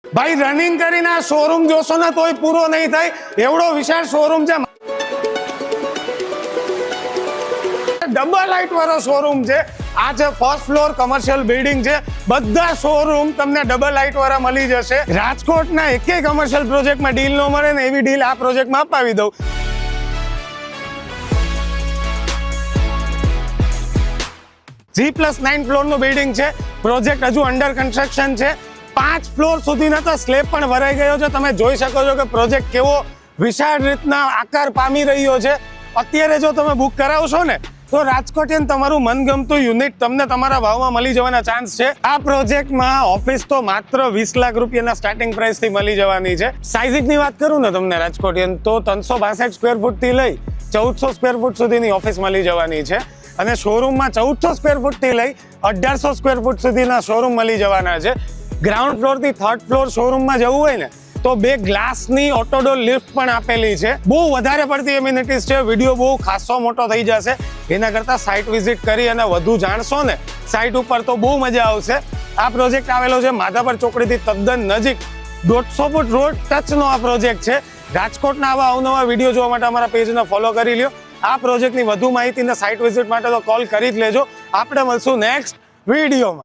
ભાઈ રનિંગ કરીને આ શોરૂમ જોશો ને તોય પૂરો નહીં થાય એવડો વિશાળ શોરૂમ છે। ડબલ લાઇટ વાળો શોરૂમ છે। આ છે ફર્સ્ટ ફ્લોર કમર્શિયલ બિલ્ડિંગ છે। બધા શોરૂમ તમને ડબલ લાઇટ વાળા મળી જશે। રાજકોટના એકેય કમર્શિયલ પ્રોજેક્ટમાં ડીલ ન મળે ને એવી ડીલ આ પ્રોજેક્ટમાં અપાવી દઉં। G+9 ફ્લોર નું બિલ્ડિંગ છે। પ્રોજેક્ટ હજુ અંડર કન્સ્ટ્રક્શન છે। 5 ફ્લોર સુધીનો તો સ્લેબ પણ ભરાઈ ગયો છે। તમે જોઈ શકો છો કે પ્રોજેક્ટ કેવો વિશાળ રીતના આકાર પામી રહ્યો છે। અત્યારે જો તમે બુક કરાવશો ને તો રાજકોટિયન તમારું મનગમતું યુનિટ તમને તમારા ભાવમાં મળી જવાના ચાન્સ છે। આ પ્રોજેક્ટમાં ઓફિસ તો માત્ર 20 લાખ રૂપિયાના સ્ટાર્ટિંગ પ્રાઇસ થી મળી જવાની છે। સાઇઝની વાત કરું ને તમને રાજકોટિયન તો 362 સ્ક્વેર ફૂટ થી લઈ 1400 સ્ક્વેર ફૂટ સુધીની ઓફિસ મળી જવાની છે। અને શોરૂમમાં 1400 સ્ક્વેર ફૂટ થી લઈ 1800 સ્ક્વેર ફૂટ સુધીના શોરૂમ મળી જવાના છે। ગ્રાઉન્ડ ફ્લોર થી થર્ડ ફ્લોર શોરૂમમાં જવું હોય ને તો 2 ગ્લાસની ઓટોડોર લિફ્ટ પણ આપેલી છે। બહુ વધારે પડતી એમિનિટીઝ છે। વિડીયો બહુ ખાસો મોટો થઈ જશે। એના કરતાં સાઇટ વિઝિટ કરી અને વધુ જાણશો ને સાઇટ ઉપર તો બહુ મજા આવશે। આ પ્રોજેક્ટ આવેલો છે માધાપર ચોકડીથી તદ્દન નજીક। 150 ફૂટ રોડ ટચનો આ પ્રોજેક્ટ છે। રાજકોટના આવા અવનવા વિડીયો જોવા માટે અમારા પેજને ફોલો કરી લ્યો। આ પ્રોજેક્ટની વધુ માહિતીને સાઇટ વિઝિટ માટે તો કોલ કરી જ લેજો। આપણે મળશું નેક્સ્ટ વિડીયોમાં।